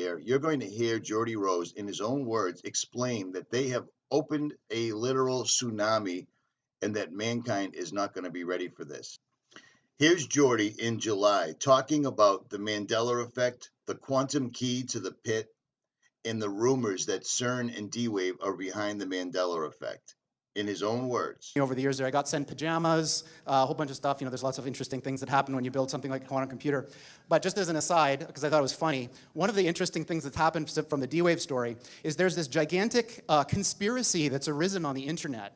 here, you're going to hear Geordie Rose, in his own words, explain that they have opened a literal tsunami and that mankind is not going to be ready for this. Here's Geordie in July talking about the Mandela effect, the quantum key to the pit, and the rumors that CERN and D-Wave are behind the Mandela effect. In his own words. Over the years there, I got sent pajamas, a whole bunch of stuff. There's lots of interesting things that happen when you build something like a quantum computer. But just as an aside, because I thought it was funny, one of the interesting things that's happened from the D-Wave story is there's this gigantic conspiracy that's arisen on the internet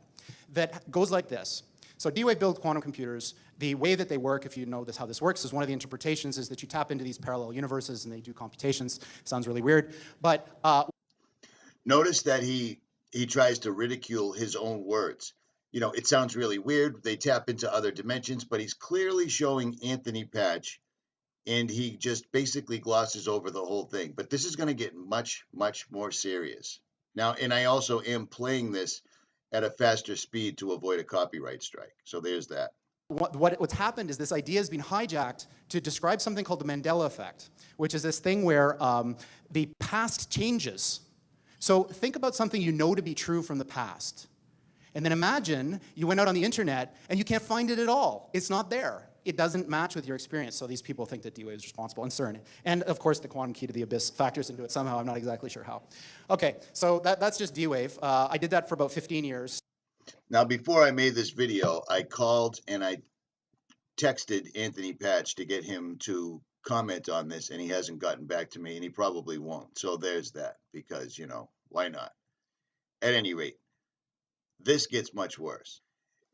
that goes like this. So D-Wave builds quantum computers. The way that they work, if you know how this works, is one of the interpretations is that you tap into these parallel universes and they do computations. Sounds really weird, but notice that he tries to ridicule his own words. It sounds really weird. They tap into other dimensions, but he's clearly showing Anthony Patch, and he just basically glosses over the whole thing. But this is going to get much, much more serious. Now, and I also am playing this at a faster speed to avoid a copyright strike. So there's that. What's happened is this idea has been hijacked to describe something called the Mandela effect, which is this thing where the past changes. So think about something you know to be true from the past. And then imagine you went out on the internet and you can't find it at all. It's not there. It doesn't match with your experience. So these people think that D-Wave is responsible, and CERN. And of course, the quantum key to the abyss factors into it somehow. I'm not exactly sure how. Okay, so that's just D-Wave. I did that for about 15 years. Now, before I made this video, I called and I texted Anthony Patch to get him to comment on this, and he hasn't gotten back to me, and he probably won't. So there's that, because, why not? At any rate, this gets much worse.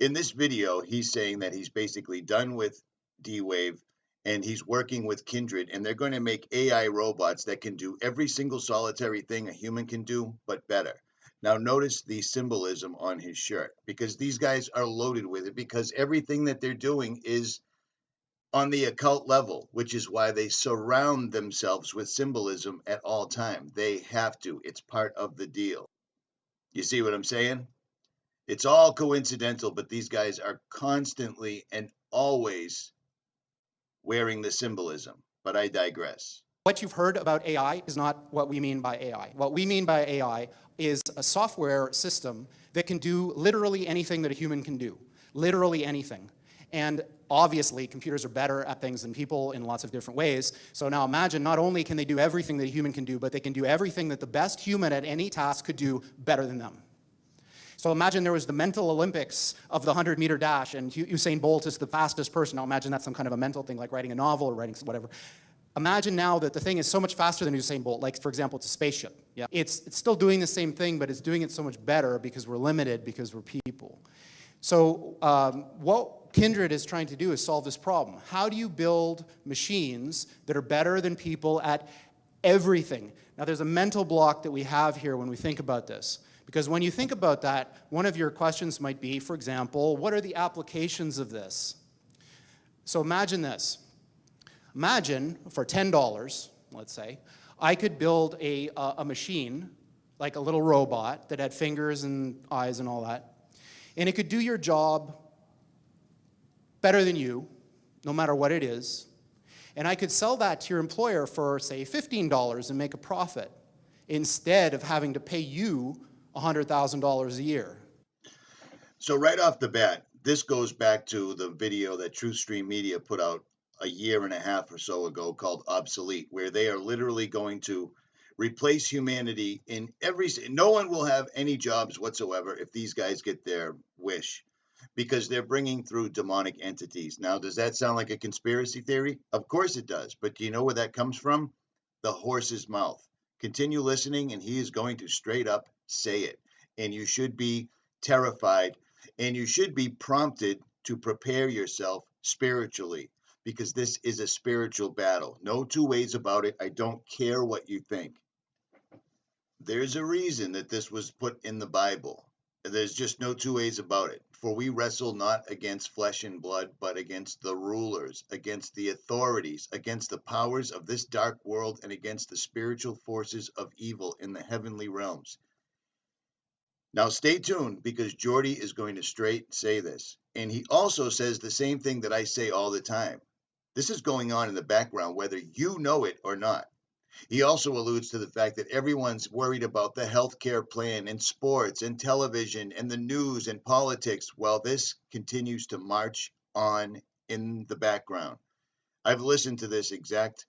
In this video, he's saying that he's basically done with D-Wave, and he's working with Kindred, and they're going to make AI robots that can do every single solitary thing a human can do, but better. Now, notice the symbolism on his shirt, because these guys are loaded with it, because everything that they're doing is on the occult level, which is why they surround themselves with symbolism at all time. They have to. It's part of the deal. You see what I'm saying? It's all coincidental, but these guys are constantly and always wearing the symbolism. But I digress. What you've heard about AI is not what we mean by AI. What we mean by AI is a software system that can do literally anything that a human can do. Literally anything. And obviously, computers are better at things than people in lots of different ways. So now imagine, not only can they do everything that a human can do, but they can do everything that the best human at any task could do better than them. So imagine there was the mental Olympics of the 100-meter dash, and Usain Bolt is the fastest person. Now imagine that's some kind of a mental thing, like writing a novel or writing whatever. Imagine now that the thing is so much faster than Usain Bolt, like, for example, it's a spaceship. Yeah. It's still doing the same thing, but it's doing it so much better because we're limited, because we're people. So what Kindred is trying to do is solve this problem. How do you build machines that are better than people at everything? Now, there's a mental block that we have here when we think about this. Because when you think about that, one of your questions might be, for example, what are the applications of this? So imagine this. Imagine for $10, let's say, I could build a machine, like a little robot that had fingers and eyes and all that, and it could do your job better than you, no matter what it is, and I could sell that to your employer for, say, $15 and make a profit, instead of having to pay you $100,000 a year. So right off the bat, this goes back to the video that TruthStream Media put out a year and a half or so ago called Obsolete, where they are literally going to replace humanity in no one will have any jobs whatsoever if these guys get their wish, because they're bringing through demonic entities. Now, does that sound like a conspiracy theory? Of course it does. But do you know where that comes from? The horse's mouth. Continue listening, and he is going to straight up say it. And you should be terrified, and you should be prompted to prepare yourself spiritually, because this is a spiritual battle. No two ways about it. I don't care what you think. There's a reason that this was put in the Bible. There's just no two ways about it. For we wrestle not against flesh and blood, but against the rulers, against the authorities, against the powers of this dark world, and against the spiritual forces of evil in the heavenly realms. Now stay tuned, because Geordie is going to straight say this. And he also says the same thing that I say all the time. This is going on in the background, whether you know it or not. He also alludes to the fact that everyone's worried about the healthcare plan and sports and television and the news and politics while this continues to march on in the background. I've listened to this exact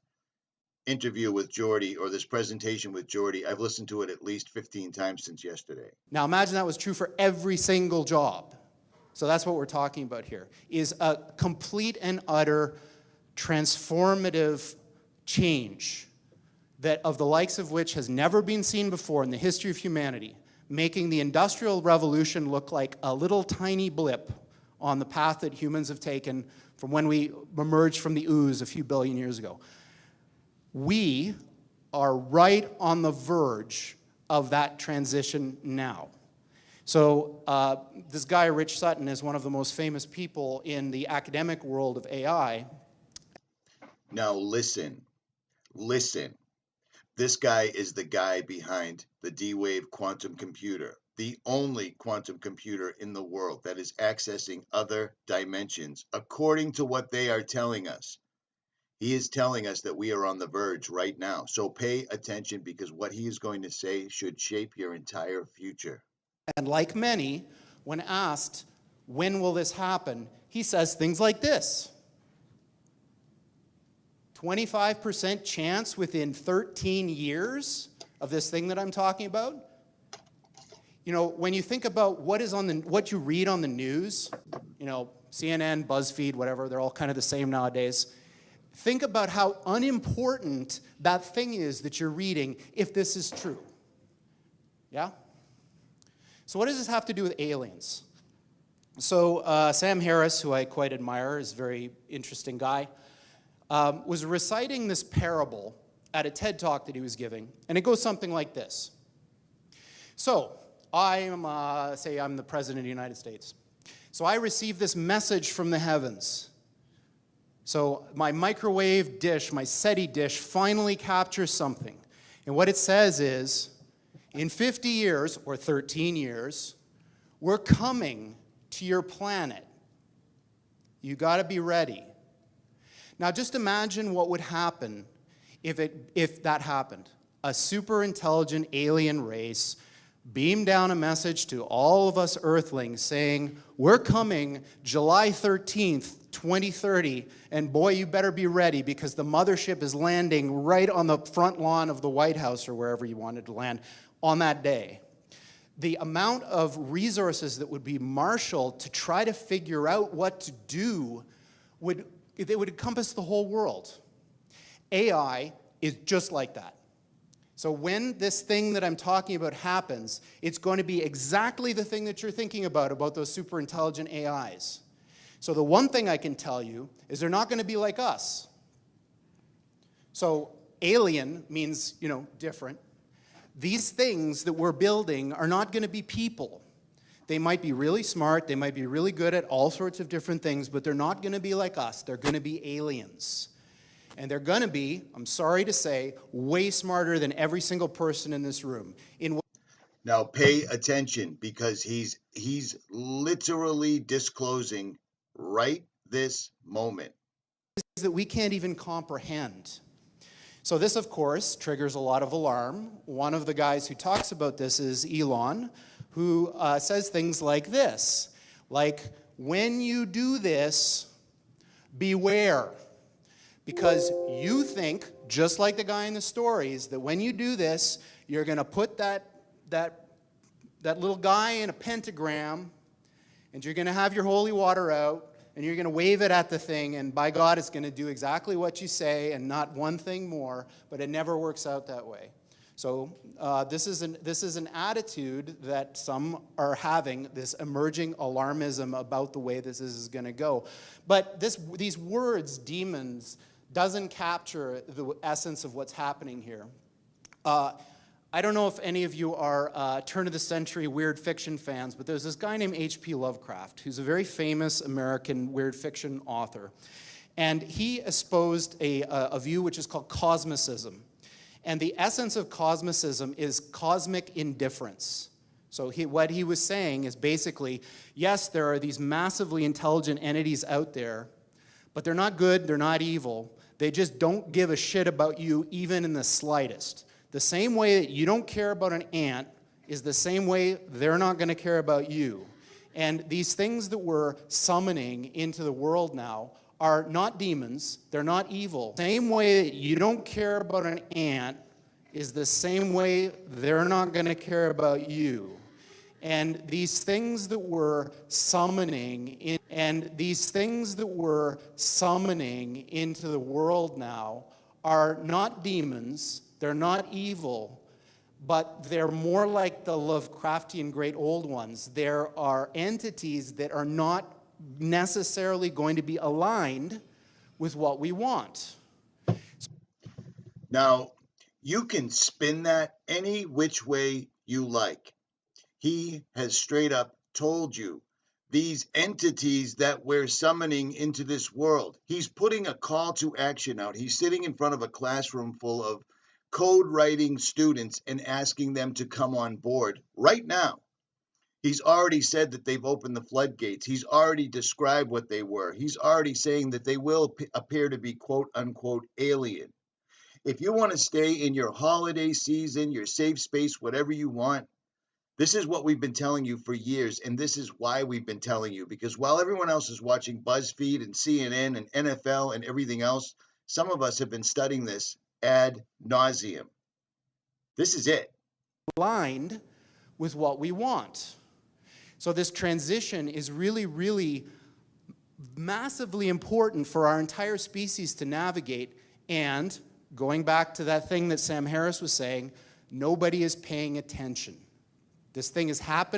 interview with Jordy, or this presentation with Jordy. I've listened to it at least 15 times since yesterday. Now imagine that was true for every single job. So that's what we're talking about here, is a complete and utter transformative change that of the likes of which has never been seen before in the history of humanity, making the Industrial Revolution look like a little tiny blip on the path that humans have taken from when we emerged from the ooze a few billion years ago. We are right on the verge of that transition now. So this guy, Rich Sutton, is one of the most famous people in the academic world of AI. Now listen. This guy is the guy behind the D-Wave quantum computer, the only quantum computer in the world that is accessing other dimensions, according to what they are telling us. He is telling us that we are on the verge right now. So pay attention, because what he is going to say should shape your entire future. And like many, when asked, when will this happen, he says things like this. 25% chance within 13 years of this thing that I'm talking about. You know, when you think about what you read on the news, you know, CNN, BuzzFeed, whatever, they're all kind of the same nowadays. Think about how unimportant that thing is that you're reading if this is true. Yeah? So what does this have to do with aliens? So Sam Harris, who I quite admire, is a very interesting guy, was reciting this parable at a TED Talk that he was giving, and it goes something like this. So say I'm the President of the United States. So I receive this message from the heavens. So my microwave dish, my SETI dish, finally captures something. And what it says is, in 50 years, or 13 years, we're coming to your planet. You got to be ready. Now just imagine what would happen if that happened. A super intelligent alien race beamed down a message to all of us Earthlings saying, we're coming July 13th, 2030, and boy, you better be ready because the mothership is landing right on the front lawn of the White House or wherever you wanted to land on that day. The amount of resources that would be marshaled to try to figure out what to do would encompass the whole world. AI is just like that. So when this thing that I'm talking about happens, it's going to be exactly the thing that you're thinking about those super intelligent AIs. So the one thing I can tell you is they're not going to be like us. So alien means, you know, different. These things that we're building are not going to be people. They might be really smart, they might be really good at all sorts of different things, but they're not going to be like us. They're going to be aliens. And they're going to be, I'm sorry to say, way smarter than every single person in this room. Now pay attention, because he's literally disclosing right this moment that we can't even comprehend. So this, of course, triggers a lot of alarm. One of the guys who talks about this is Elon, who says things like this, like, when you do this, beware. Because you think, just like the guy in the stories, that when you do this, you're going to put that little guy in a pentagram, and you're going to have your holy water out, and you're going to wave it at the thing, and by God, it's going to do exactly what you say and not one thing more, but it never works out that way. So this is an attitude that some are having, this emerging alarmism about the way this is going to go. But these words, demons, doesn't capture the essence of what's happening here. I don't know if any of you are turn-of-the-century weird fiction fans, but there's this guy named H.P. Lovecraft, who's a very famous American weird fiction author. And he espoused a view which is called cosmicism. And the essence of cosmicism is cosmic indifference. So what he was saying is basically, yes, there are these massively intelligent entities out there, but they're not good, they're not evil. They just don't give a shit about you even in the slightest. The same way that you don't care about an ant is the same way they're not going to care about you. And these things that we're summoning into the world now are not demons, they're not evil. Same way that you don't care about an ant is the same way they're not going to care about you. And these things that we're summoning into the world now are not demons, they're not evil, but they're more like the Lovecraftian great old ones. There are entities that are not necessarily going to be aligned with what we want. Now, you can spin that any which way you like. He has straight up told you these entities that we're summoning into this world. He's putting a call to action out. He's sitting in front of a classroom full of code writing students and asking them to come on board right now. He's already said that they've opened the floodgates. He's already described what they were. He's already saying that they will appear to be quote unquote alien. If you want to stay in your holiday season, your safe space, whatever you want, this is what we've been telling you for years, and this is why we've been telling you, because while everyone else is watching BuzzFeed and CNN and NFL and everything else, some of us have been studying this ad nauseum. This is it. Aligned with what we want. So this transition is really, really massively important for our entire species to navigate. And going back to that thing that Sam Harris was saying, nobody is paying attention. This thing is happening.